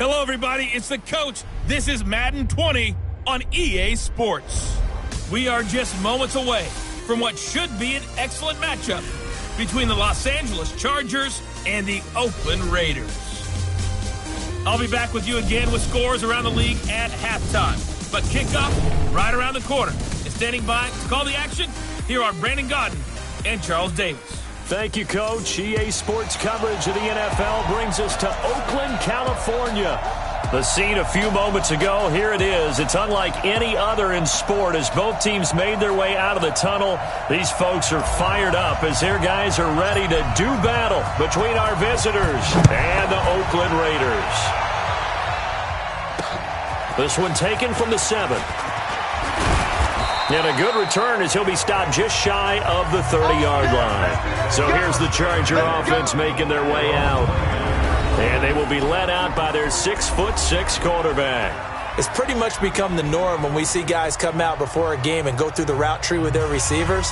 Hello, everybody. It's the coach. This is Madden 20 on EA Sports. We are just moments away from what should be an excellent matchup between the Los Angeles Chargers and the Oakland Raiders. I'll be back with you again with scores around the league at halftime. But kickoff right around the corner. And standing by to call the action, here are Brandon Godden and Charles Davis. Thank you, Coach. EA Sports coverage of the NFL brings us to Oakland, California. The scene a few moments ago, here it is. It's unlike any other in sport as both teams made their way out of the tunnel. These folks are fired up as their guys are ready to do battle between our visitors and the Oakland Raiders. This one taken from the 7. And a good return as he'll be stopped just shy of the 30-yard line. So here's the Charger offense making their way out. And they will be led out by their 6'6" quarterback. It's pretty much become the norm when we see guys come out before a game and go through the route tree with their receivers.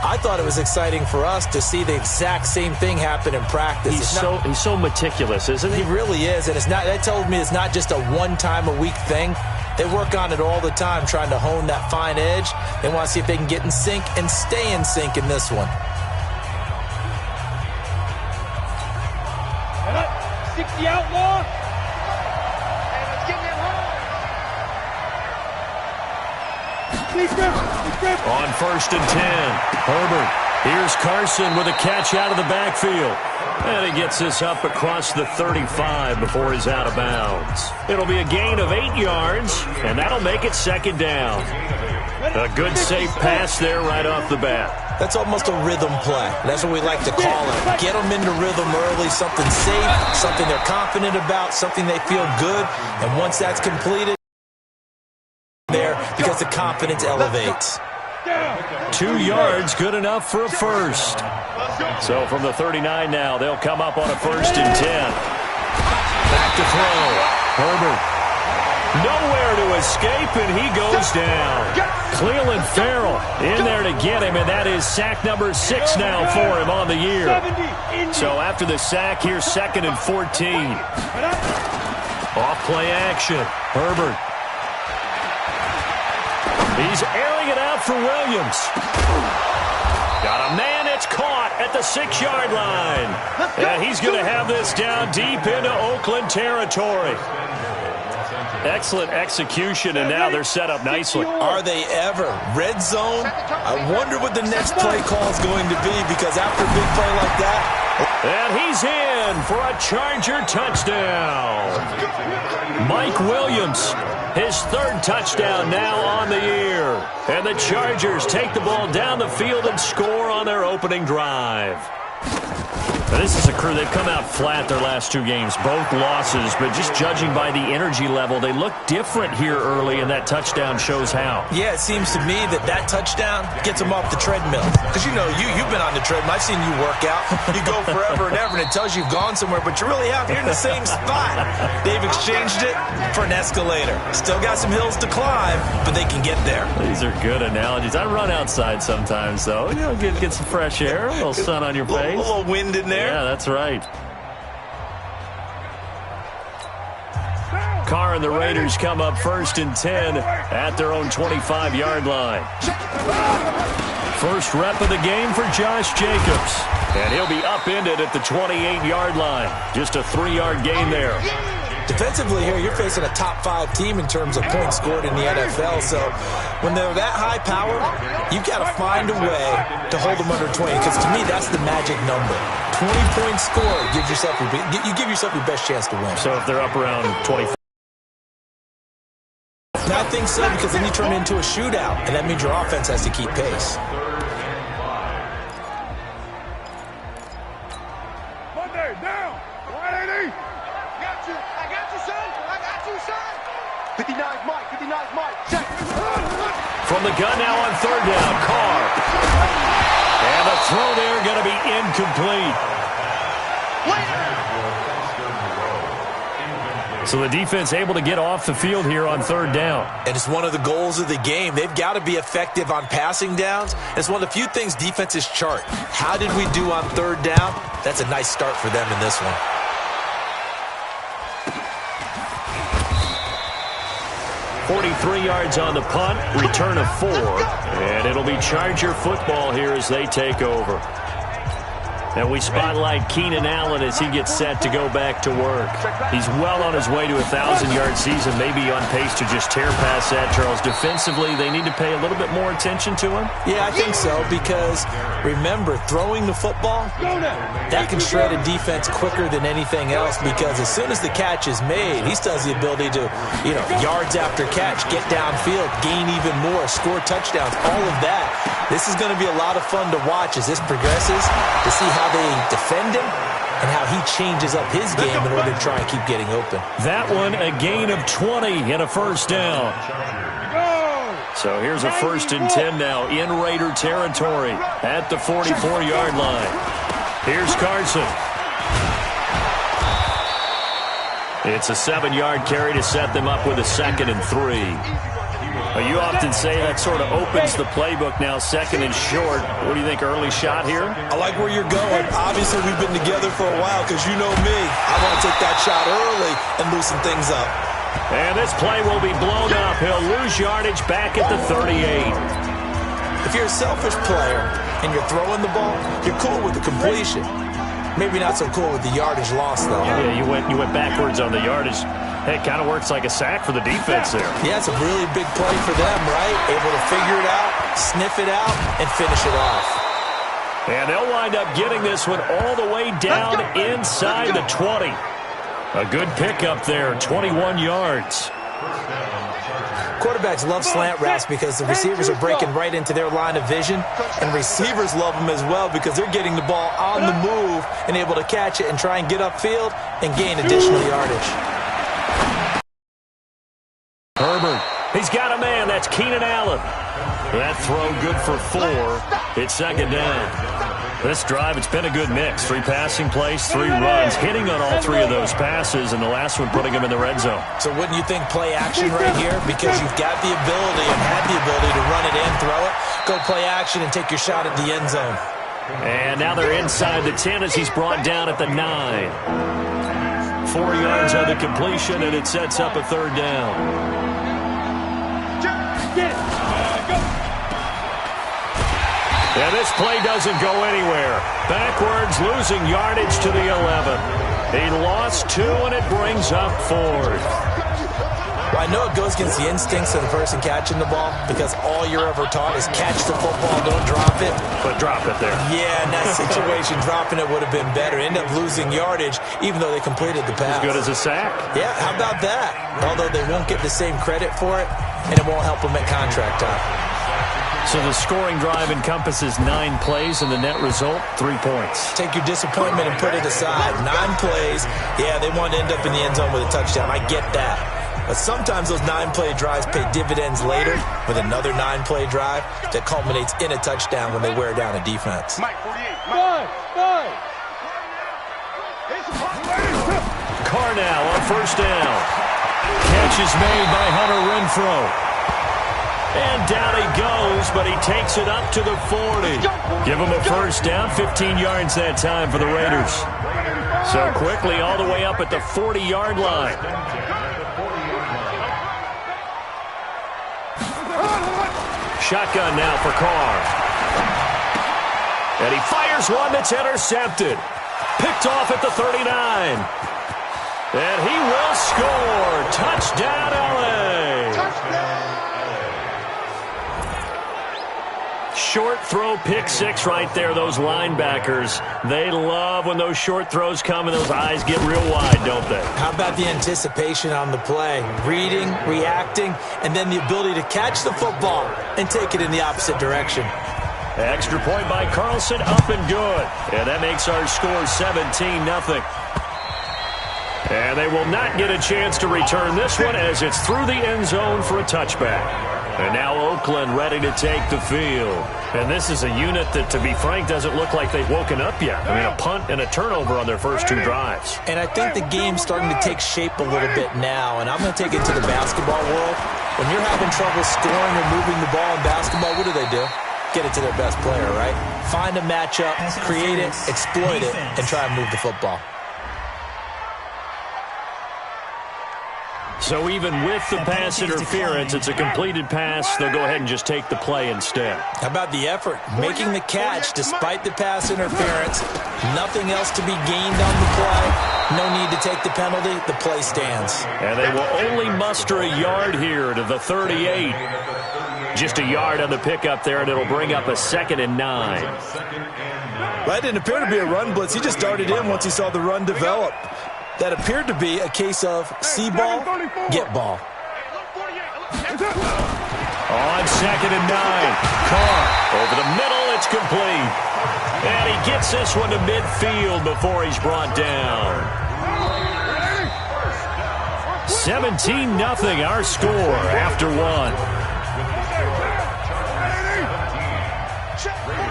I thought it was exciting for us to see the exact same thing happen in practice. He's so meticulous, isn't he? He really is, and that tells me it's not just a one-time-a-week thing. They work on it all the time, trying to hone that fine edge. They want to see if they can get in sync and stay in sync in this one. 60 outlaw. And let's get him home. On 1st and 10, Herbert. Here's Carson with a catch out of the backfield. And he gets this up across the 35 before he's out of bounds. It'll be a gain of 8 yards, and that'll make it 2nd down. A good safe pass there right off the bat. That's almost a rhythm play. That's what we like to call it. Get them into rhythm early, something safe, something they're confident about, something they feel good. And once that's completed, there because the confidence elevates. 2 yards, good enough for a first. So from the 39 now, they'll come up on a 1st and 10. Back to throw. Herbert. Nowhere to escape, and he goes down. Cleveland Farrell in there to get him, and that is sack number 6 now for him on the year. So after the sack, here's 2nd and 14. Off play action. Herbert. He's airing it out for Williams. Got a man that's caught at the 6-yard line. And he's going to have this down deep into Oakland territory. Excellent execution, and now they're set up nicely. Are they ever? Red zone? I wonder what the next play call is going to be, because after a big play like that... And he's in for a Charger touchdown. Mike Williams, his 3rd touchdown now on the year. And the Chargers take the ball down the field and score on their opening drive. Now, this is a crew, they've come out flat their last 2 games, both losses, but just judging by the energy level, they look different here early, and that touchdown shows how. Yeah, it seems to me that touchdown gets them off the treadmill. Because, you know, you've been on the treadmill. I've seen you work out. You go forever and ever, and it tells you you've gone somewhere, but you really have. You're in the same spot. They've exchanged it for an escalator. Still got some hills to climb, but they can get there. These are good analogies. I run outside sometimes, though. You know, get some fresh air, a little sun on your face. A little wind in there. Yeah, that's right. Carr and the Raiders come up 1st and 10 at their own 25-yard line. First rep of the game for Josh Jacobs. And he'll be upended at the 28-yard line. Just a 3-yard gain there. Defensively here, you're facing a top 5 team in terms of points scored in the NFL. So when they're that high power, you've got to find a way to hold them under 20. Because to me, that's the magic number. 20 points scored, you give yourself your best chance to win. So if they're up around 25. I think so, because then you turn it into a shootout, and that means your offense has to keep pace. Monday, down. 180. I got you, son. 59's Mike. Check. From the gun now on 3rd down, Carr. And the throw there going to be incomplete. So the defense able to get off the field here on 3rd down. And it's one of the goals of the game. They've got to be effective on passing downs. It's one of the few things defenses chart. How did we do on 3rd down? That's a nice start for them in this one. 43 yards on the punt, return of 4. And it'll be Charger football here as they take over. And we spotlight Keenan Allen as he gets set to go back to work. He's well on his way to a 1,000-yard season, maybe on pace to just tear past that, Charles. Defensively, they need to pay a little bit more attention to him? Yeah, I think so, because remember, throwing the football, that can shred a defense quicker than anything else, because as soon as the catch is made, he still has the ability to, yards after catch, get downfield, gain even more, score touchdowns, all of that. This is going to be a lot of fun to watch as this progresses, to see how they defend him and how he changes up his game in order to try and keep getting open. That one, a gain of 20 and a first down. So here's a 1st and 10 now in Raider territory at the 44-yard line. Here's Carson. It's a 7-yard carry to set them up with a 2nd and 3. You often say that sort of opens the playbook now, 2nd and short. What do you think, early shot here? I like where you're going. Obviously, we've been together for a while because you know me. I want to take that shot early and loosen things up. And this play will be blown up. He'll lose yardage back at the 38. If you're a selfish player and you're throwing the ball, you're cool with the completion. Maybe not so cool with the yardage loss, though. Yeah, you went backwards on the yardage. Hey, it kind of works like a sack for the defense there. Yeah, it's a really big play for them, right? Able to figure it out, sniff it out, and finish it off. And they'll wind up getting this one all the way down inside the 20. A good pickup there, 21 yards. Quarterbacks love slant routes because the receivers are breaking right into their line of vision, and receivers love them as well because they're getting the ball on the move and able to catch it and try and get upfield and gain additional yardage. Herbert, he's got a man. That's Keenan Allen. That throw good for 4. It's 2nd down. This drive, it's been a good mix. 3 passing plays, 3 runs, hitting on all 3 of those passes, and the last one putting him in the red zone. So wouldn't you think play action right here? Because you've got the ability and had the ability to run it in, throw it, go play action, and take your shot at the end zone. And now they're inside the 10 as he's brought down at the 9. 4 yards on the completion, and it sets up a 3rd down. And this play doesn't go anywhere. Backwards, losing yardage to the 11. He lost 2, and it brings up 4th. Well, I know it goes against the instincts of the person catching the ball because all you're ever taught is catch the football, don't drop it. But drop it there. Yeah, in that situation, dropping it would have been better. End up losing yardage even though they completed the pass. As good as a sack. Yeah, how about that? Although they won't get the same credit for it, and it won't help them at contract time. So the scoring drive encompasses 9 plays, and the net result, 3 points. Take your disappointment and put it aside. 9 plays. Yeah, they want to end up in the end zone with a touchdown. I get that. But sometimes those 9-play drives pay dividends later with another 9-play drive that culminates in a touchdown when they wear down a defense. Carnell on 1st down. Catch is made by Hunter Renfrow. And down he goes, but he takes it up to the 40. Give him a 1st down, 15 yards that time for the Raiders. So quickly all the way up at the 40-yard line. Shotgun now for Carr. And he fires one that's intercepted. Picked off at the 39. And he will score. Touchdown, LA. Short throw, pick 6 right there. Those linebackers, they love when those short throws come and those eyes get real wide, don't they? How about the anticipation on the play? Reading, reacting, and then the ability to catch the football and take it in the opposite direction. Extra point by Carlson, up and good. And that makes our score 17-0. And they will not get a chance to return this one as it's through the end zone for a touchback. And now Oakland ready to take the field. And this is a unit that, to be frank, doesn't look like they've woken up yet. I mean, a punt and a turnover on their first 2 drives. And I think the game's starting to take shape a little bit now. And I'm going to take it to the basketball world. When you're having trouble scoring or moving the ball in basketball, what do? Get it to their best player, right? Find a matchup, create it, exploit it, and try and move the football. So even with the pass interference, it's a completed pass. They'll go ahead and just take the play instead. How about the effort? Making the catch despite the pass interference. Nothing else to be gained on the play. No need to take the penalty. The play stands. And they will only muster a yard here to the 38. Just a yard on the pickup there, and it'll bring up a 2nd and 9. That didn't appear to be a run blitz. He just darted in once he saw the run develop. That appeared to be a case of see ball, get ball. On 2nd and 9. Carr over the middle. It's complete. And he gets this one to midfield before he's brought down. 17-0 our score after one.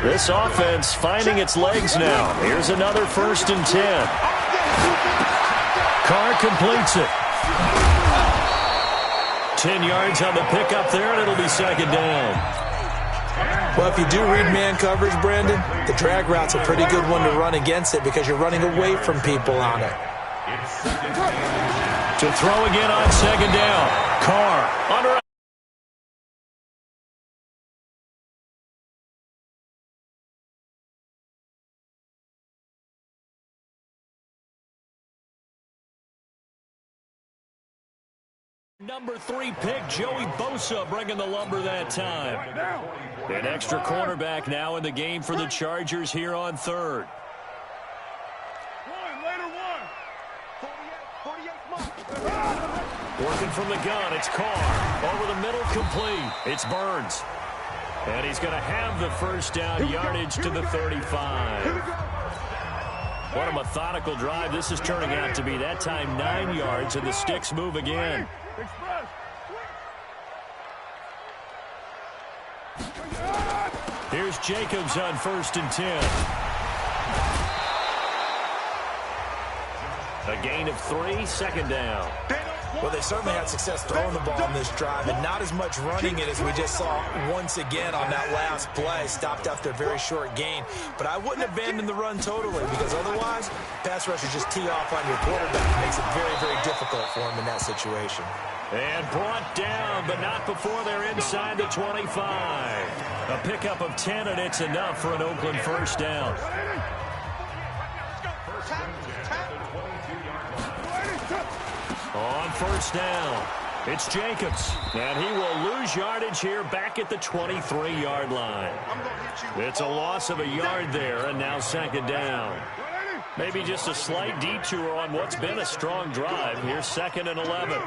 This offense finding its legs now. Here's another 1st and 10. Carr completes it. 10 yards on the pickup there, and it'll be 2nd down. Well, if you do read man coverage, Brandon, the drag route's a pretty good one to run against it because you're running away from people on it. To throw again on 2nd down. Carr under. Number 3 pick, Joey Bosa, bringing the lumber that time. An extra cornerback now in the game for the Chargers here on 3rd. Working from the gun, it's Carr. Over the middle, complete. It's Burns. And he's going to have the 1st down yardage to the 35. What a methodical drive this is turning out to be. That time 9 yards, and the sticks move again. Here's Jacobs on 1st and 10. A gain of 3, 2nd down. Well, they certainly had success throwing the ball on this drive, and not as much running it as we just saw once again on that last play. Stopped after a very short gain. But I wouldn't abandon the run totally, because otherwise, pass rushers just tee off on your quarterback. It makes it very, very difficult for him in that situation. And brought down, but not before they're inside the 25. A pickup of 10, and it's enough for an Oakland 1st down. On 1st down, it's Jacobs, and he will lose yardage here back at the 23-yard line. It's a loss of a yard there, and now 2nd down. Maybe just a slight detour on what's been a strong drive. Here's 2nd and 11.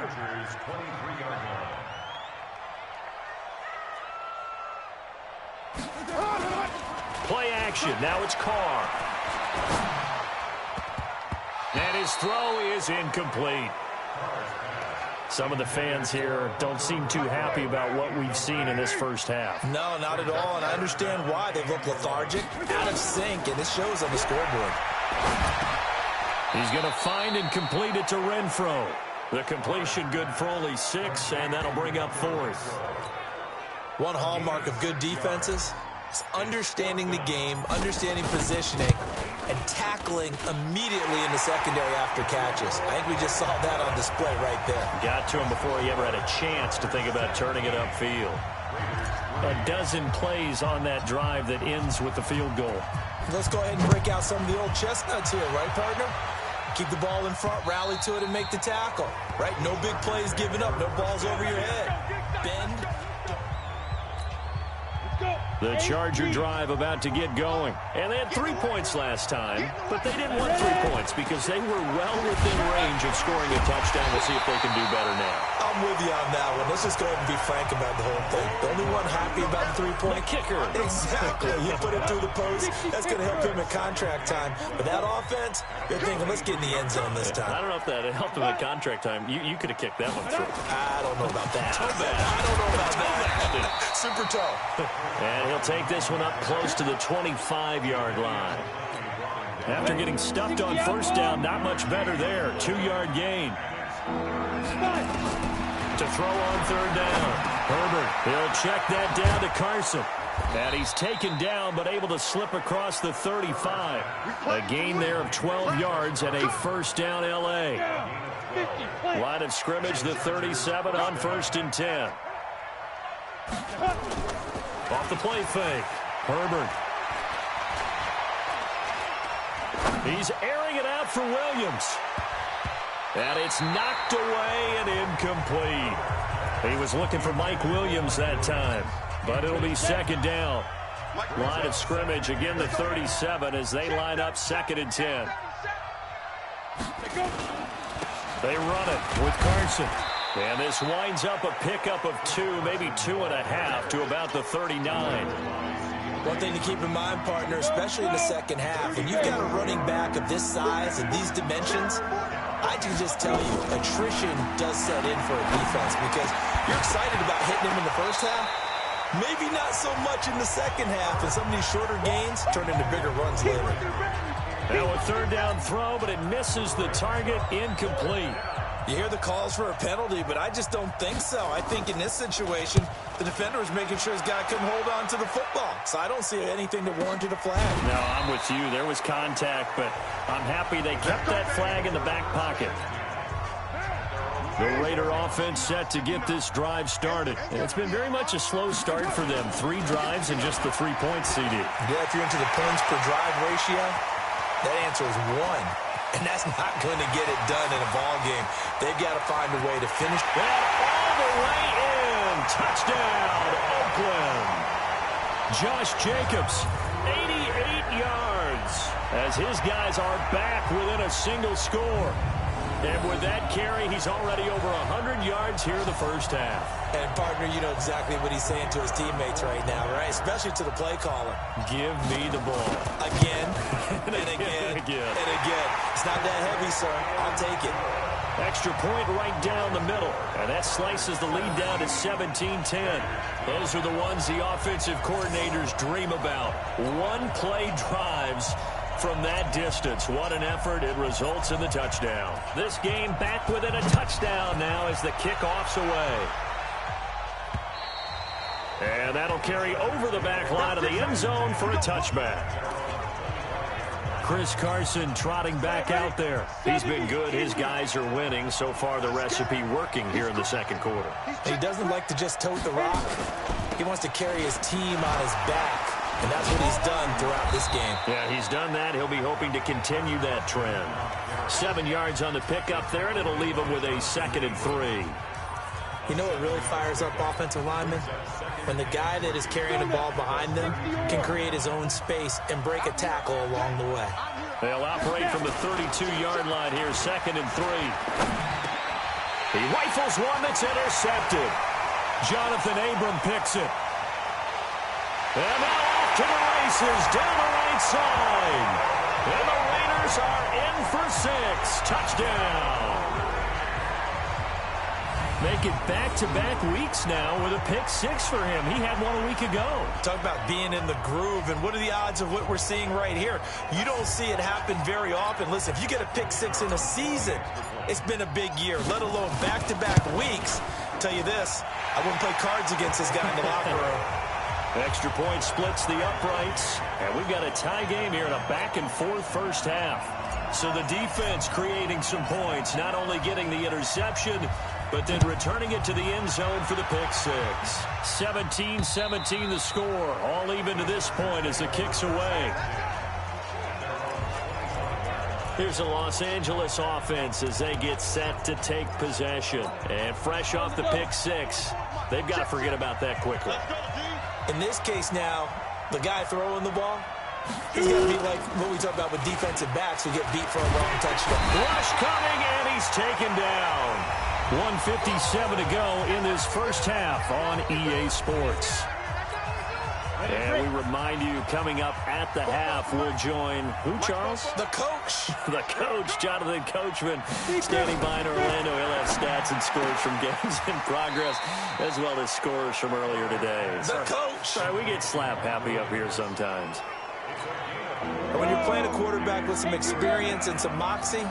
Play action. Now it's Carr. And his throw is incomplete. Some of the fans here don't seem too happy about what we've seen in this 1st half. No, not at all, and I understand why. They look lethargic, out of sync, and it shows on the scoreboard. He's going to find and complete it to Renfro. The completion good for only 6, and that'll bring up 4th. One hallmark of good defenses is understanding the game, understanding positioning, and tackling immediately in the secondary after catches. I think we just saw that on display right there. Got to him before he ever had a chance to think about turning it upfield. A dozen plays on that drive that ends with the field goal. Let's go ahead and break out some of the old chestnuts here, right, partner? Keep the ball in front, rally to it, and make the tackle. Right? No big plays given up, no balls over your head. Bend. The Charger drive about to get going. And they had 3 points last time, but they didn't want 3 points because they were well within range of scoring a touchdown. We'll see if they can do better now. I'm with you on that one. Let's just go ahead and be frank about the whole thing. The only one happy about the 3-point kicker. Exactly. You put it through the post. That's going to help him at contract time. But that offense, you're thinking, let's get in the end zone this time. I don't know if that helped him at contract time. You could have kicked that one through. I don't know about that. Toe bad. I don't know about that. Super toe. And he'll take this one up close to the 25-yard line. After getting stuffed on 1st down, not much better there. 2-yard gain. To throw on 3rd down. Herbert, he'll check that down to Carson. And he's taken down, but able to slip across the 35. A gain there of 12 yards and a 1st down L.A. Line of scrimmage, the 37 on 1st and 10. Off the play fake. Herbert. He's airing it out for Williams. And it's knocked away and incomplete. He was looking for Mike Williams that time, but it'll be 2nd down. Line of scrimmage, again the 37 as they line up 2nd and 10. They run it with Carson. And this winds up a pickup of 2, maybe 2.5 to about the 39. One thing to keep in mind, partner, especially in the second half, when you've got a running back of this size and these dimensions, I can just tell you, attrition does set in for a defense because you're excited about hitting him in the first half. Maybe not so much in the second half, and some of these shorter gains turn into bigger runs later. Now a 3rd down throw, but it misses the target, incomplete. You hear the calls for a penalty, but I just don't think so. I think in this situation, the defender was making sure his guy couldn't hold on to the football. So I don't see anything that warranted a flag. No, I'm with you. There was contact, but I'm happy they kept that flag in the back pocket. The Raider offense set to get this drive started. And it's been very much a slow start for them. 3 drives and just the 3 points, CD. Yeah, if you're into the points per drive ratio, that answer is 1. And that's not going to get it done in a ball game. They've got to find a way to finish. And all the way in. Touchdown, Oakland. Josh Jacobs, 88 yards, as his guys are back within a single score. And with that carry, he's already over 100 yards here in the first half. And, partner, you know exactly what he's saying to his teammates right now, right? Especially to the play caller. Give me the ball. Again, and again, and again. It's not that heavy, sir. I'll take it. Extra point right down the middle. And that slices the lead down to 17-10. Those are the ones the offensive coordinators dream about. One-play drives from that distance. What an effort. It results in the touchdown. This game back within a touchdown now as the kickoff's away. And that'll carry over the back line of the end zone for a touchback. Chris Carson trotting back out there. He's been good. His guys are winning. So far, the recipe working here in the second quarter. He doesn't like to just tote the rock. He wants to carry his team on his back. And that's what he's done throughout this game. Yeah, he's done that. He'll be hoping to continue that trend. 7 yards on the pickup there, and it'll leave him with a 2nd and 3. You know what really fires up offensive linemen? When the guy that is carrying the ball behind them can create his own space and break a tackle along the way. They'll operate from the 32-yard line here, 2nd and 3. He rifles one that's intercepted. Jonathan Abram picks it. And now off to the races down the right side. And the Raiders are in for 6. Touchdown. Make it back-to-back weeks now with a pick 6 for him. He had one a week ago. Talk about being in the groove, and what are the odds of what we're seeing right here? You don't see it happen very often. Listen, if you get a pick 6 in a season, it's been a big year, let alone back-to-back weeks. I'll tell you this, I wouldn't play cards against this guy in the locker room. Extra point splits the uprights, and we've got a tie game here in a back-and-forth first half. So the defense creating some points, not only getting the interception, but then returning it to the end zone for the pick 6. 17-17 the score, all even to this point as the kick's away. Here's the Los Angeles offense as they get set to take possession. And fresh off the pick 6, they've got to forget about that quickly. In this case now, the guy throwing the ball, he's got to be like what we talk about with defensive backs who get beat for a long touchdown. Rush coming, and he's taken down. 1:57 to go in this first half on EA Sports. And we remind you, coming up at the half, we'll join who, Charles? The coach. The coach, Jonathan Coachman, standing by in Orlando. He'll have stats and scores from games in progress, as well as scores from earlier today. The coach. Sorry, we get slap happy up here sometimes. When you're playing a quarterback with some experience and some moxie,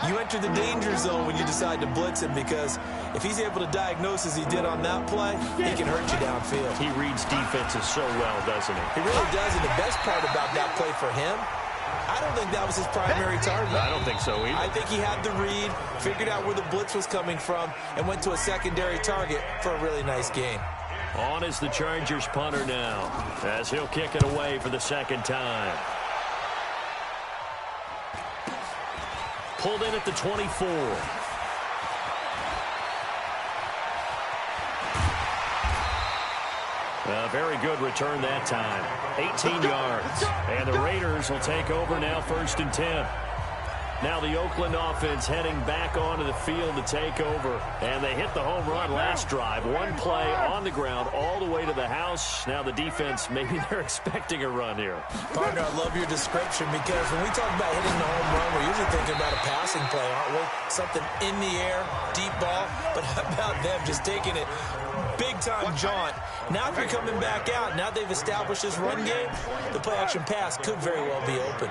you enter the danger zone when you decide to blitz him, because if he's able to diagnose as he did on that play, he can hurt you downfield. He reads defenses so well, doesn't he? He really does, and the best part about that play for him I don't think that was his primary target. I don't think so either. I think he had the read, figured out where the blitz was coming from, and went to a secondary target for a really nice gain. On is the Chargers punter now, as he'll kick it away for the second time. Pulled in at the 24. A very good return that time. 18 yards. And the Raiders will take over now, 1st and 10. Now the Oakland offense heading back onto the field to take over. And they hit the home run last drive. One play on the ground all the way to the house. Now the defense, maybe they're expecting a run here. Partner, I love your description because when we talk about hitting the home run, we're usually thinking about a passing play, aren't we? Something in the air, deep ball. But how about them just taking it big-time jaunt? Now if you're coming back out, now they've established this run game, the play-action pass could very well be open.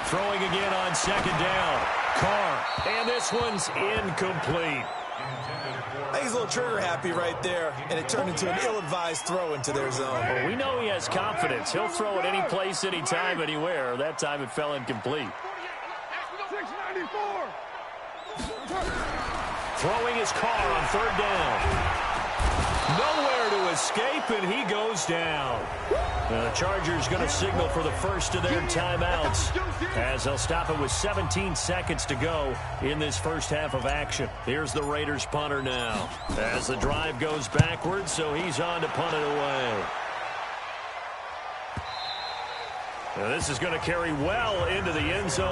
Throwing again on 2nd down. Carr. And this one's incomplete. I think he's a little trigger happy right there, and it turned into an ill-advised throw into their zone. Well, we know he has confidence. He'll throw it any place, anytime, anywhere. That time it fell incomplete. 694. Throwing his Carr on 3rd down. Nowhere to escape, and he goes down. The Chargers going to signal for the first of their timeouts as they'll stop it with 17 seconds to go in this first half of action. Here's the Raiders punter now as the drive goes backwards, so he's on to punt it away. Now this is going to carry well into the end zone.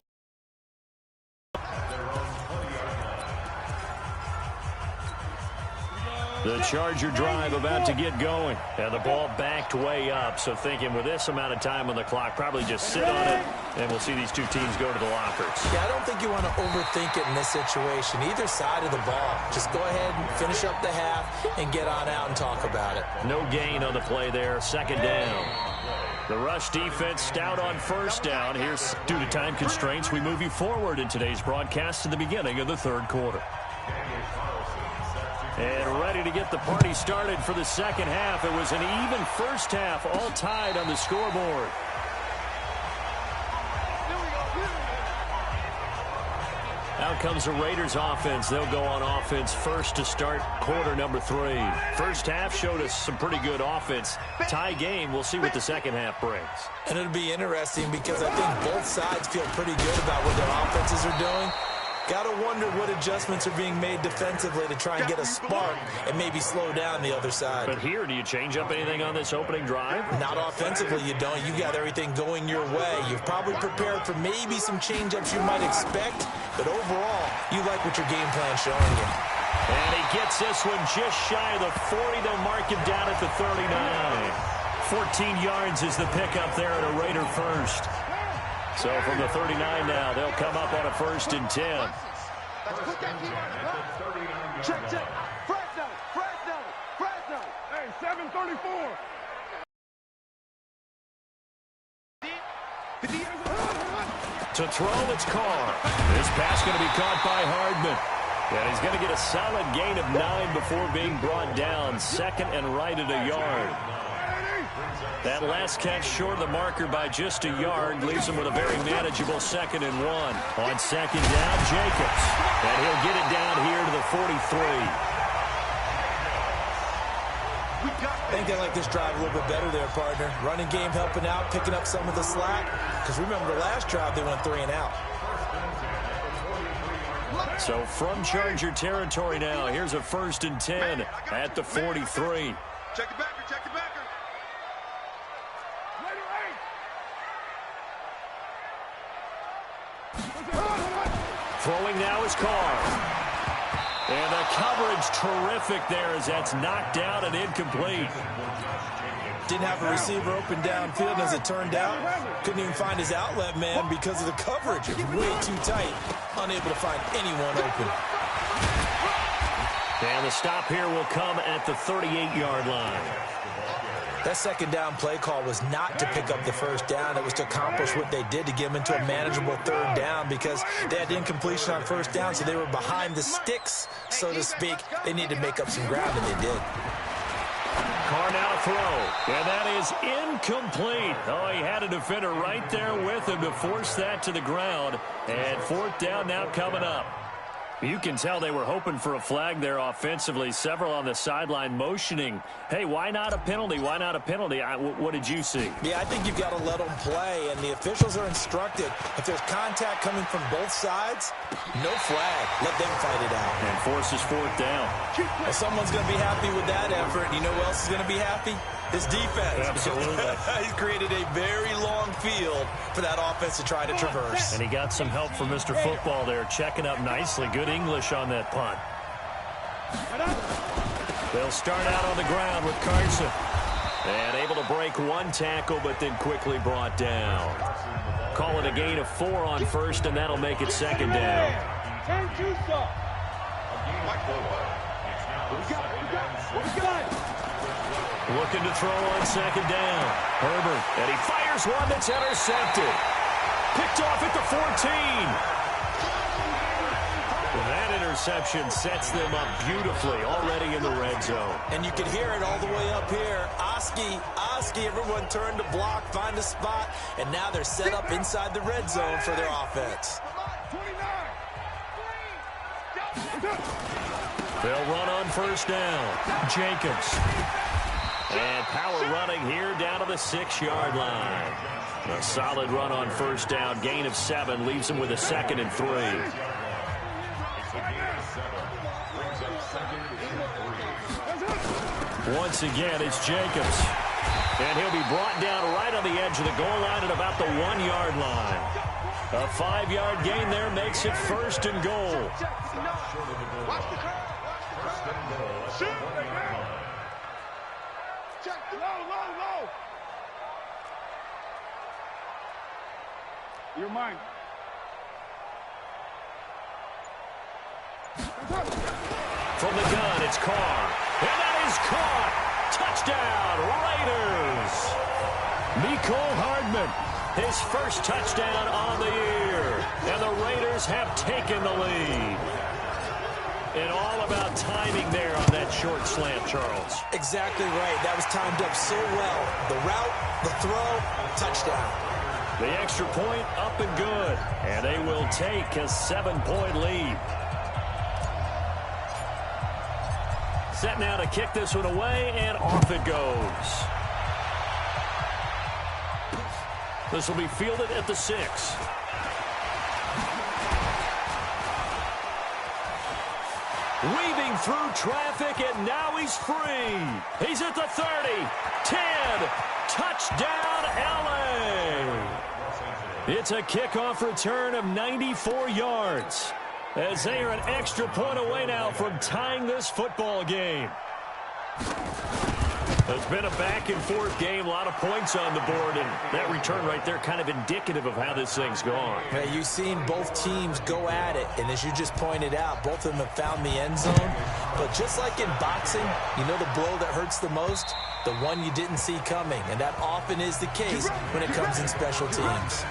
The Charger drive about to get going. And the ball backed way up. So thinking with this amount of time on the clock, probably just sit on it, and we'll see these two teams go to the lockers. Yeah, I don't think you want to overthink it in this situation. Either side of the ball. Just go ahead and finish up the half and get on out and talk about it. No gain on the play there. 2nd down. The rush defense stout on 1st down. Here's, due to time constraints, we move you forward in today's broadcast to the beginning of the 3rd quarter. And ready to get the party started for the second half. It was an even first half, all tied on the scoreboard. Out comes the Raiders offense. They'll go on offense first to start quarter number 3. First half showed us some pretty good offense. Tie game. We'll see what the second half brings. And it'll be interesting because I think both sides feel pretty good about what their offenses are doing. Got to wonder what adjustments are being made defensively to try and get a spark and maybe slow down the other side. But here, do you change up anything on this opening drive? Not offensively, you don't. You got everything going your way. You've probably prepared for maybe some change-ups you might expect, but overall, you like what your game plan's showing you. And he gets this one just shy of the 40. They'll mark him down at the 39. 14 yards is the pickup there at a Raider first. So from the 39 now, they'll come up on a 1st and 10. Check. Fresno. Hey, 734. To throw, it's Carr. This pass going to be caught by Hardman. And he's going to get a solid gain of 9 before being brought down. 2nd and right at a yard. That last catch short of the marker by just a yard leaves him with a very manageable 2nd and 1. On 2nd down, Jacobs. And he'll get it down here to the 43. I think they like this drive a little bit better there, partner. Running game helping out, picking up some of the slack. Because remember, the last drive they went 3 and out. So from Charger territory now, here's a 1st and 10 at the 43. Check it back. Throwing now is Carr. And the coverage terrific there as that's knocked down and incomplete. Didn't have a receiver open downfield, and as it turned out, couldn't even find his outlet man because of the coverage. It was way too tight, unable to find anyone open. And the stop here will come at the 38-yard line. That 2nd down play call was not to pick up the 1st down. It was to accomplish what they did to get them into a manageable 3rd down because they had incompletion on 1st down, so they were behind the sticks, so to speak. They needed to make up some ground, and they did. Carr now to throw, and that is incomplete. Oh, he had a defender right there with him to force that to the ground, and 4th down now coming up. You can tell they were hoping for a flag there offensively. Several on the sideline motioning, hey, why not a penalty? Why not a penalty? What did you see? Yeah, I think you've got to let them play, and the officials are instructed. If there's contact coming from both sides, no flag. Let them fight it out. And forces 4th down. Well, someone's going to be happy with that effort. You know who else is going to be happy? His defense. Absolutely. He's created a very long field for that offense to try to traverse. And he got some help from Mr. Football there, checking up nicely. Good English on that punt. They'll start out on the ground with Carson. And able to break one tackle, but then quickly brought down. Call it a gain of 4 on 1st, and that'll make it 2nd down. Looking to throw on 2nd down. Herbert, and he fires one that's intercepted. Picked off at the 14. That interception sets them up beautifully already in the red zone. And you can hear it all the way up here. Oski, everyone turned to block, find a spot, and now they're set up inside the red zone for their offense. They'll run on 1st down. Jacobs. And power running here down to the 6-yard line. A solid run on 1st down. Gain of 7 leaves him with a 2nd and 3. Once again, it's Jacobs. And he'll be brought down right on the edge of the goal line at about the 1-yard line. A 5-yard gain there makes it 1st and goal. You're mine. From the gun, it's Carr. And that is caught. Touchdown, Raiders. Mecole Hardman, his first touchdown on the year. And the Raiders have taken the lead. And all about timing there on that short slant, Charles. Exactly right. That was timed up so well. The route, the throw, touchdown. The extra point up and good. And they will take a 7-point lead. Set now to kick this one away, and off it goes. This will be fielded at the 6. Weaving through traffic, and now he's free. He's at the 30, 10, touchdown LA. It's a kickoff return of 94 yards. As they are an extra point away now from tying this football game. It's been a back-and-forth game, a lot of points on the board, and that return right there kind of indicative of how this thing's gone. Yeah, you've seen both teams go at it, and as you just pointed out, both of them have found the end zone. But just like in boxing, you know the blow that hurts the most? The one you didn't see coming, and that often is the case when it comes in special teams.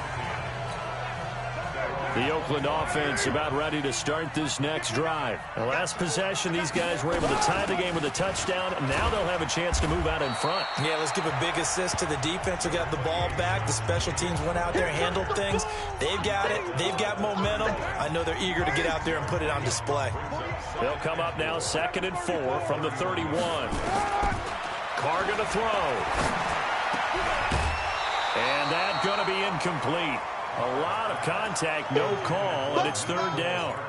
The Oakland offense about ready to start this next drive. The last possession, these guys were able to tie the game with a touchdown. Now they'll have a chance to move out in front. Yeah, let's give a big assist to the defense who got the ball back. The special teams went out there, handled things. They've got it. They've got momentum. I know they're eager to get out there and put it on display. They'll come up now 2nd and 4 from the 31. Carr going to throw. And that's going to be incomplete. A lot of contact, no call, and it's 3rd down.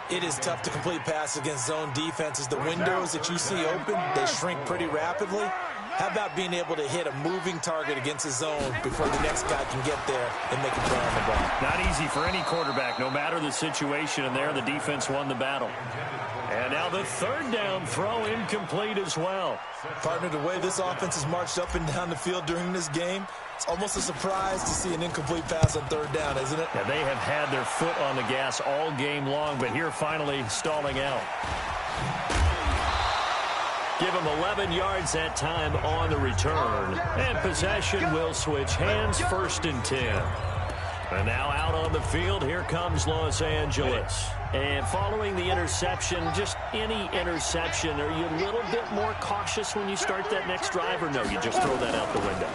It is tough to complete pass against zone defenses. The windows that you see open, they shrink pretty rapidly. How about being able to hit a moving target against a zone before the next guy can get there and make a play on the ball? Not easy for any quarterback, no matter the situation, and there the defense won the battle. And now the 3rd down throw incomplete as well. Partner, the way this offense has marched up and down the field during this game, it's almost a surprise to see an incomplete pass on 3rd down, isn't it? Yeah, they have had their foot on the gas all game long, but here finally stalling out. Give them 11 yards that time on the return. And possession will switch hands, 1st and 10. And now out on the field, here comes Los Angeles. And following the interception, just any interception, are you a little bit more cautious when you start that next drive, or no, you just throw that out the window?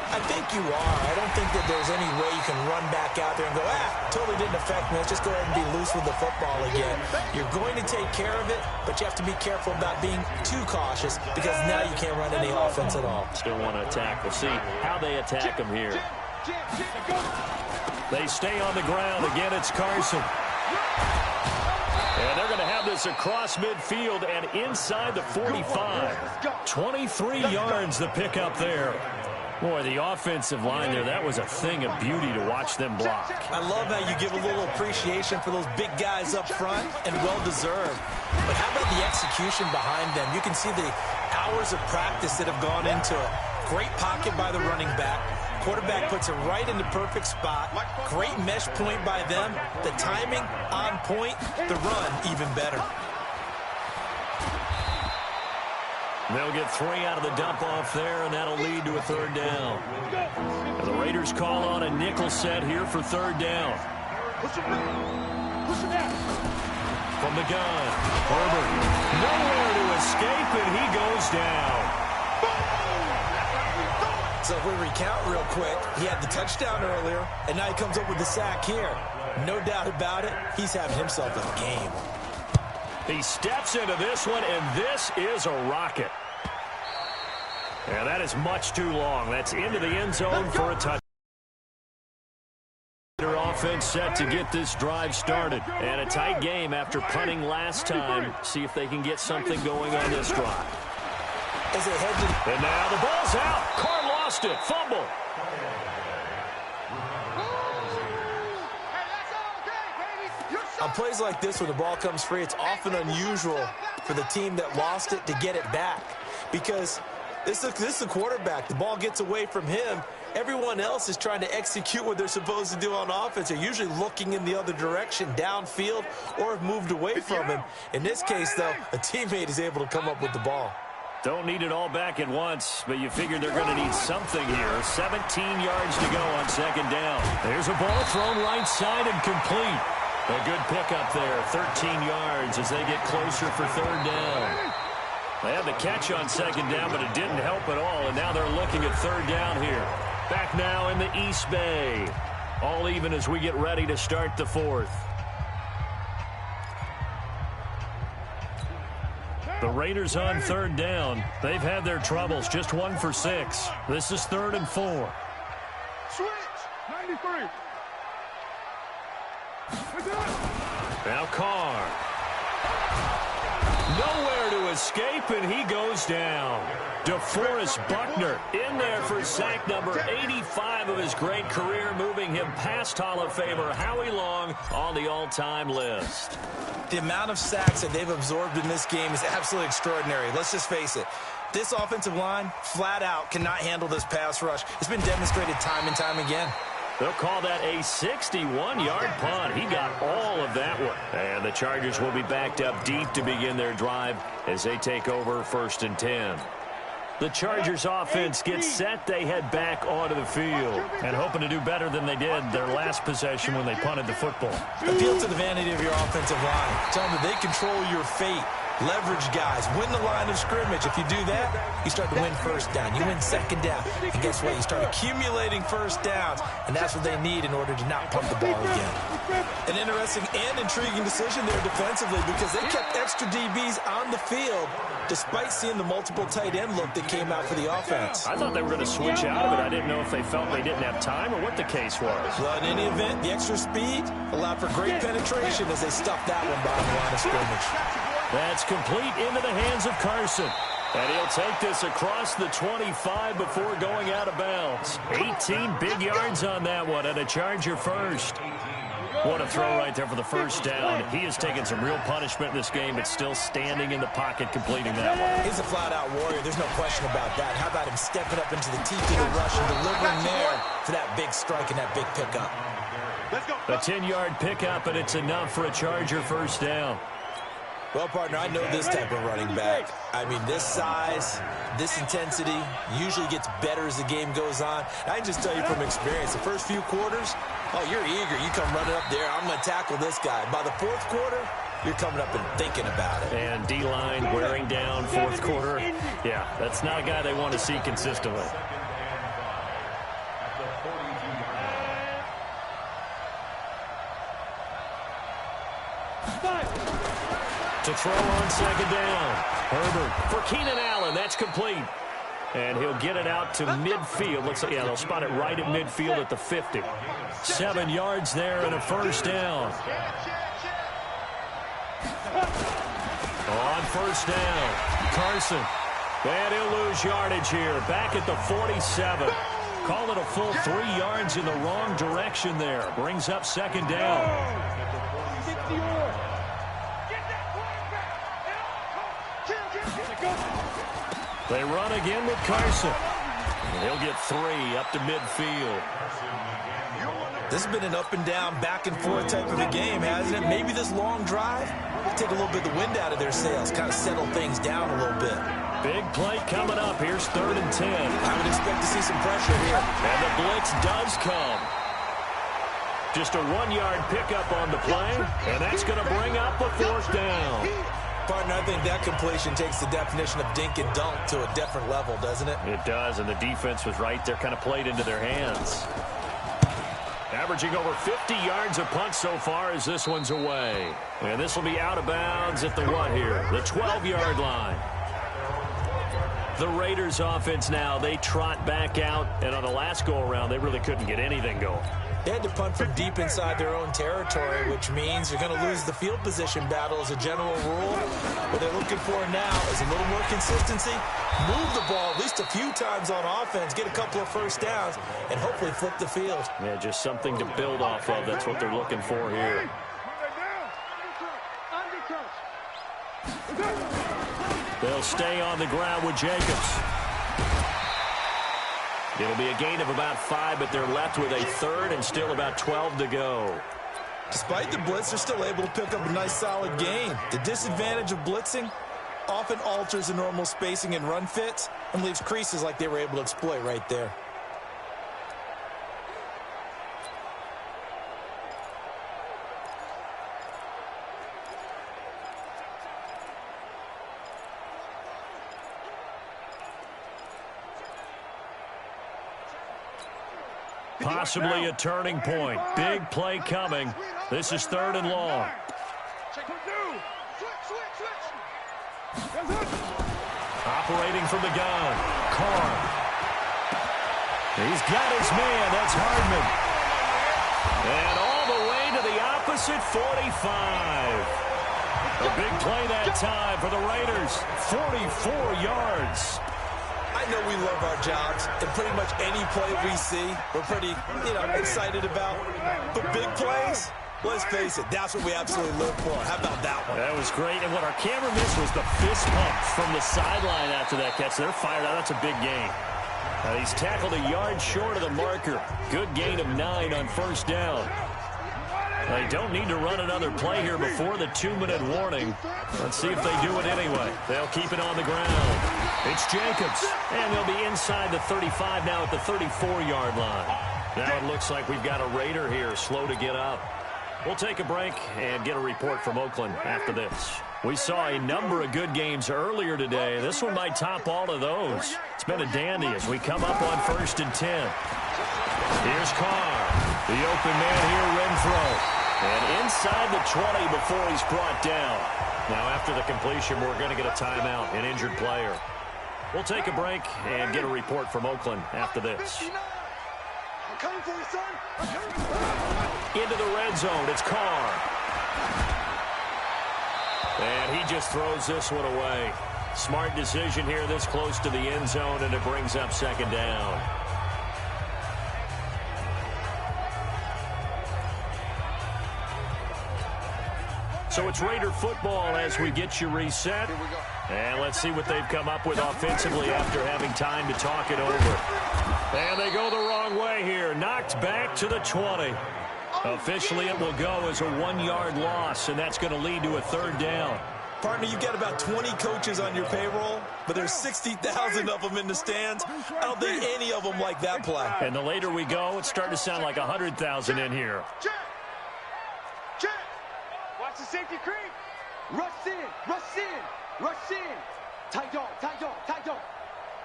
I think you are. I don't think that there's any way you can run back out there and go, totally didn't affect me. Let's just go ahead and be loose with the football again. You're going to take care of it, but you have to be careful about being too cautious because now you can't run any offense at all. Still want to attack. We'll see how they attack him here. They stay on the ground. Again, it's Carson. And they're going to have this across midfield and inside the 45. 23 yards the pickup there. Boy, the offensive line there, that was a thing of beauty to watch them block. I love how you give a little appreciation for those big guys up front, and well-deserved. But how about the execution behind them? You can see the hours of practice that have gone into it. Great pocket by the running back. Quarterback puts it right in the perfect spot. Great mesh point by them. The timing on point. The run even better. They'll get 3 out of the dump-off there, and that'll lead to a third down. And the Raiders call on a nickel set here for third down. From the gun, Herbert. Nowhere to escape, and he goes down. So if we recount real quick, he had the touchdown earlier, and now he comes up with the sack here. No doubt about it, he's having himself a game. He steps into this one, and this is a rocket. And that is much too long. That's into the end zone for a touchdown. Their offense set to get this drive started. And a tight game after punting last time. See if they can get something going on this drive. As they head to and now the ball's out. Carr lost it. Fumble. On plays like this, when the ball comes free, it's often unusual for the team that lost it to get it back. Because this is the quarterback. The ball gets away from him. Everyone else is trying to execute what they're supposed to do on offense. They're usually looking in the other direction, downfield, or have moved away from him. In this case, though, a teammate is able to come up with the ball. Don't need it all back at once, but you figure they're going to need something here. 17 yards to go on second down. There's a ball thrown right side and complete. A good pickup there, 13 yards as they get closer for third down. They had the catch on second down, but it didn't help at all, and now they're looking at third down here. Back now in the East Bay. All even as we get ready to start the fourth. The Raiders on third down. They've had their troubles, just 1 for 6. This is 3rd and 4. Switch, 93. Now Carr. Nowhere to escape, and he goes down. DeForest Buckner in there for sack number 85 of his great career, moving him past Hall of Famer Howie Long on the all-time list. The amount of sacks that they've absorbed in this game is absolutely extraordinary. Let's just face it. This offensive line, flat out, cannot handle this pass rush. It's been demonstrated time and time again. They'll call that a 61-yard punt. He got all of that one. And the Chargers will be backed up deep to begin their drive as they take over 1st and 10. The Chargers offense gets set. They head back onto the field and hoping to do better than they did their last possession when they punted the football. Appeal to the vanity of your offensive line. Tell them that they control your fate. Leverage guys. Win the line of scrimmage. If you do that, you start to win first down. You win second down. And guess what? You start accumulating first downs. And that's what they need in order to not pump the ball again. An interesting and intriguing decision there defensively because they kept extra DBs on the field despite seeing the multiple tight end look that came out for the offense. I thought they were going to switch out of it. I didn't know if they felt they didn't have time or what the case was. Well, in any event, the extra speed allowed for great penetration as they stuffed that one behind the line of scrimmage. That's complete into the hands of Carson. And he'll take this across the 25 before going out of bounds. 18 big yards on that one, and a Charger first. What a throw right there for the first down. He has taken some real punishment in this game, but still standing in the pocket, completing that one. He's a flat-out warrior. There's no question about that. How about him stepping up into the teeth of the rush and delivering there for that big strike and that big pickup? A 10-yard pickup, and it's enough for a Charger first down. Well, partner, I know this type of running back. I mean, this size, this intensity usually gets better as the game goes on. I can just tell you from experience, the first few quarters, Oh, you're eager. You come running up there. I'm going to tackle this guy. By the fourth quarter, you're coming up and thinking about it. And D-line wearing down fourth quarter. Yeah, that's not a guy they want to see consistently. To throw on second down. Herbert for Keenan Allen. That's complete. And he'll get it out to midfield. Looks like, yeah, they'll spot it right at midfield at the 50. 7 yards there and a first down. On first down, Carson. And he'll lose yardage here. Back at the 47. Call it a full 3 yards in the wrong direction there. Brings up second down. They run again with Carson. And he'll get 3 up to midfield. This has been an up and down, back and forth type of a game, hasn't it? Maybe this long drive will take a little bit of the wind out of their sails, kind of settle things down a little bit. Big play coming up. Here's 3rd and 10. I would expect to see some pressure here. And the blitz does come. Just a 1-yard pickup on the play, and that's going to bring up a 4th down. Partner, I think that completion takes the definition of dink and dunk to a different level, doesn't it? It does, and the defense was right there, kind of played into their hands. Averaging over 50 yards a punt so far as this one's away. And this will be out of bounds at the what here? The 12-yard line. The Raiders offense now, they trot back out, and on the last go-around, they really couldn't get anything going. They had to punt from deep inside their own territory, which means you're going to lose the field position battle as a general rule. What they're looking for now is a little more consistency, move the ball at least a few times on offense, get a couple of first downs, and hopefully flip the field. Yeah, just something to build off of. That's what they're looking for here. They'll stay on the ground with Jacobs. It'll be a gain of about 5, but they're left with a 3rd and still about 12 to go. Despite the blitz, they're still able to pick up a nice solid gain. The disadvantage of blitzing often alters the normal spacing and run fits and leaves creases like they were able to exploit right there. Possibly a turning point. Big play coming. This is 3rd and long. Operating from the gun. Carr. He's got his man. That's Hardman. And all the way to the opposite 45. A big play that time for the Raiders. 44 yards. I know we love our jobs, and pretty much any play we see, we're pretty, excited about. But big plays, let's face it, that's what we absolutely live for. How about that one? That was great, and what our camera missed was the fist pump from the sideline after that catch. They're fired out. That's a big gain. He's tackled a yard short of the marker. Good gain of 9 on first down. They don't need to run another play here before the 2-minute warning. Let's see if they do it anyway. They'll keep it on the ground. It's Jacobs, and they'll be inside the 35 now at the 34-yard line. Now it looks like we've got a Raider here, slow to get up. We'll take a break and get a report from Oakland after this. We saw a number of good games earlier today. This one might top all of those. It's been a dandy as we come up on 1st and 10. Here's Carr. The open man here, Renfro. And inside the 20 before he's brought down. Now after the completion, we're going to get a timeout, an injured player. We'll take a break and get a report from Oakland after this. Into the red zone, it's Carr. And he just throws this one away. Smart decision here this close to the end zone, and it brings up second down. So it's Raider football as we get you reset. And let's see what they've come up with offensively after having time to talk it over. And they go the wrong way here. Knocked back to the 20. Officially, it will go as a 1-yard loss, and that's going to lead to a 3rd down. Partner, you've got about 20 coaches on your payroll, but there's 60,000 of them in the stands. I don't think any of them like that play. And the later we go, it's starting to sound like 100,000 in here. Check. Check. Watch the safety creep. Rush in. Rush in. Rush in. Tight dog. Tight dog. Tight dog.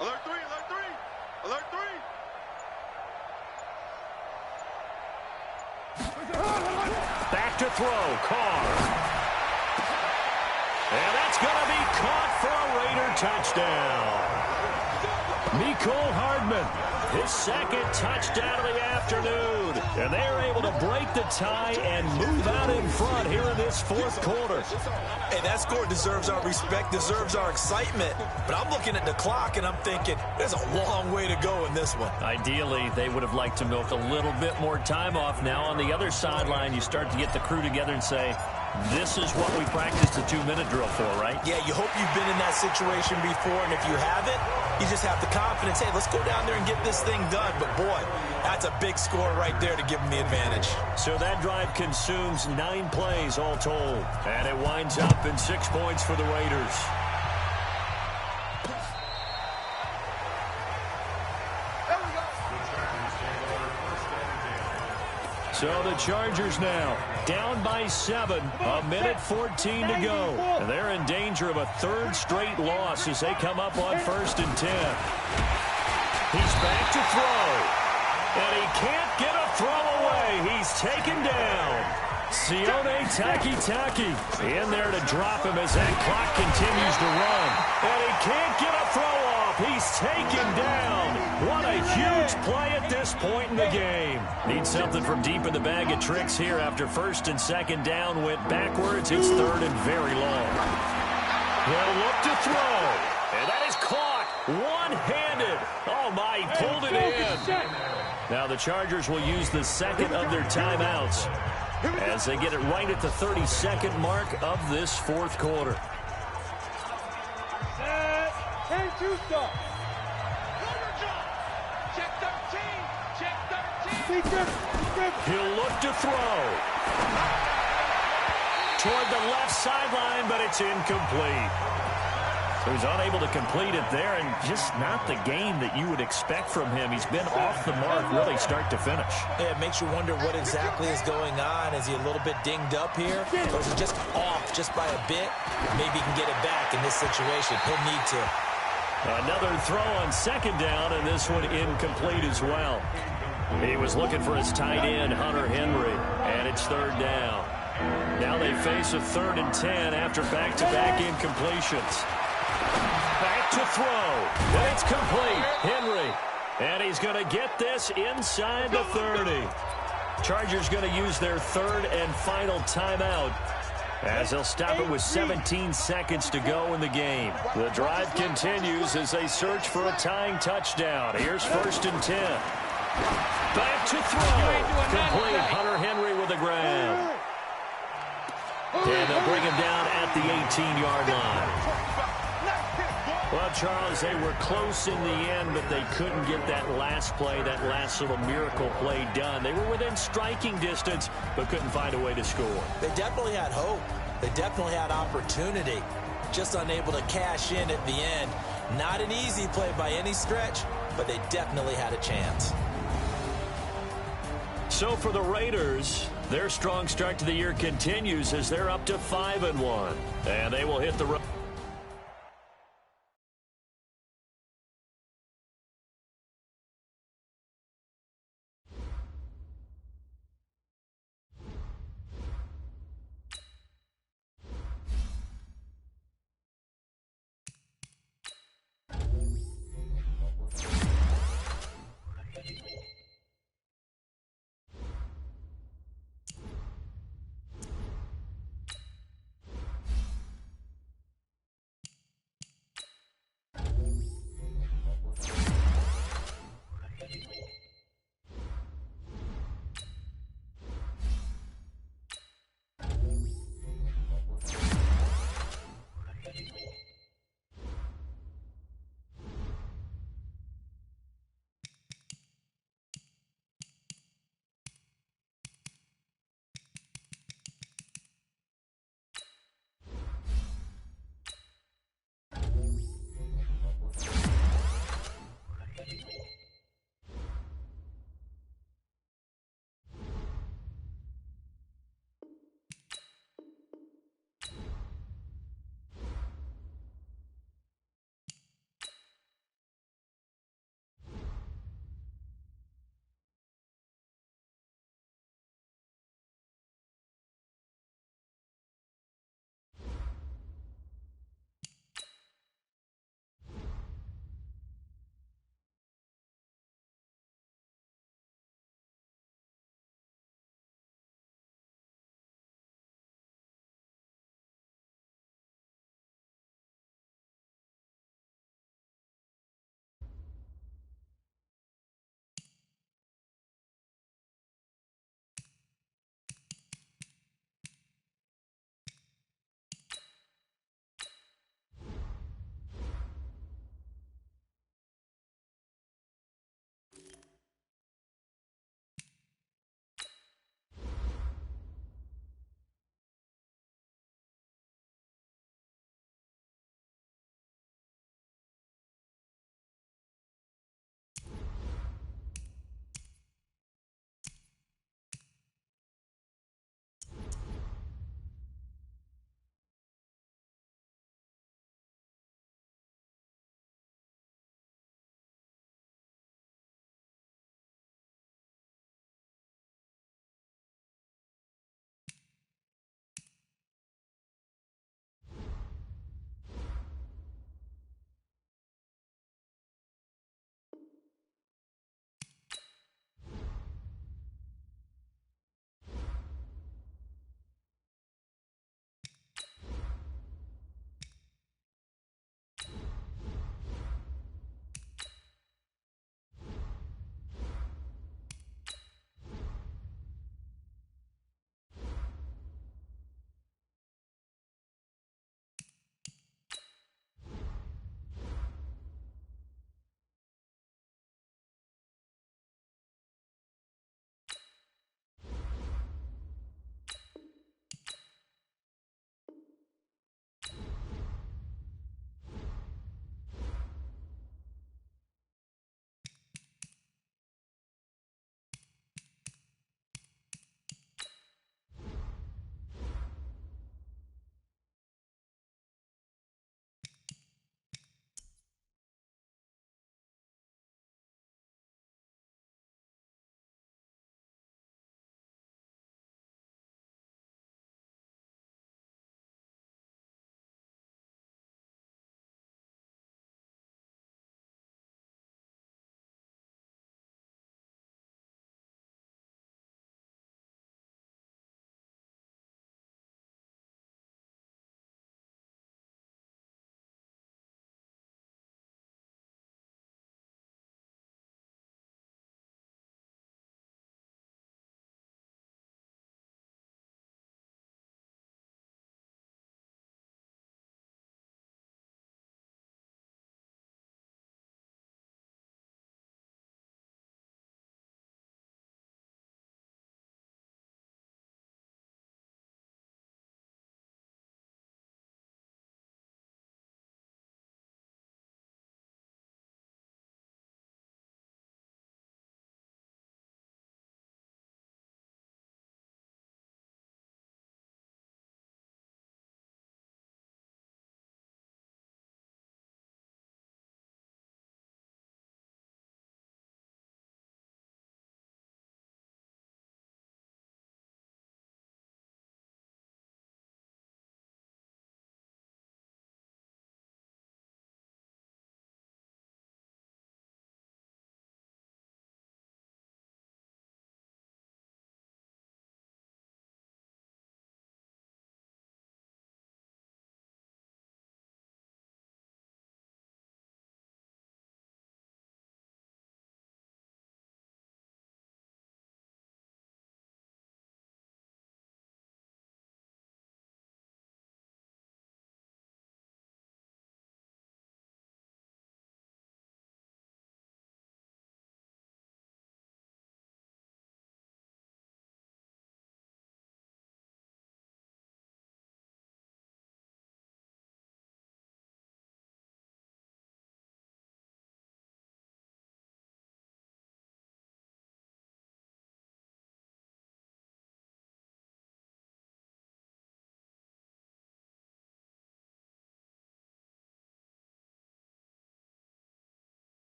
Alert 3. Alert 3. Alert 3. Back to throw. Carr. And that's going to be caught for a Raider touchdown. Mecole Hardman, his second touchdown of the afternoon. And they are able to break the tie and move out in front here in this fourth quarter. Hey, that score deserves our respect, deserves our excitement. But I'm looking at the clock, and I'm thinking, there's a long way to go in this one. Ideally, they would have liked to milk a little bit more time off. Now on the other sideline, you start to get the crew together and say, this is what we practiced the 2-minute drill for, right? Yeah, you hope you've been in that situation before, and if you haven't, you just have the confidence, hey, let's go down there and get this thing done. But, boy, that's a big score right there to give them the advantage. So that drive consumes 9 plays all told, and it winds up in 6 points for the Raiders. So the Chargers now down by 7, a minute 14 to go. And they're in danger of a third straight loss as they come up on 1st and 10. He's back to throw. And he can't get a throw away. He's taken down. Sione Takitaki in there to drop him as that clock continues to run. And he can't get a throw off. He's taken down. What a huge play at this point in the game. Need something from deep in the bag of tricks here after 1st and 2nd down went backwards. It's 3rd and very long. He'll look to throw. And that is caught one-handed. Oh, my, he pulled it in. Now the Chargers will use the second of their timeouts as they get it right at the 32nd mark of this fourth quarter. And 2 stop. He'll look to throw. Toward the left sideline, but it's incomplete. So he's unable to complete it there, and just not the game that you would expect from him. He's been off the mark really start to finish. Yeah, it makes you wonder what exactly is going on. Is he a little bit dinged up here? Or is he just off just by a bit? Maybe he can get it back in this situation. He'll need to. Another throw on 2nd down, and this one incomplete as well. He was looking for his tight end, Hunter Henry, and it's 3rd down. Now they face a 3rd and 10 after back-to-back incompletions. Back to throw, and it's complete. Henry, and he's going to get this inside the 30. Chargers going to use their 3rd and final timeout as they'll stop it with 17 seconds to go in the game. The drive continues as they search for a tying touchdown. Here's 1st and 10. Back to throw. Complete. Hunter Henry with the grab. And they'll bring him down at the 18-yard line. Well, Charles, they were close in the end, but they couldn't get that last play, that last little miracle play done. They were within striking distance, but couldn't find a way to score. They definitely had hope. They definitely had opportunity. Just unable to cash in at the end. Not an easy play by any stretch, but they definitely had a chance. So for the Raiders, their strong start to the year continues as they're up to 5-1. And they will hit the road.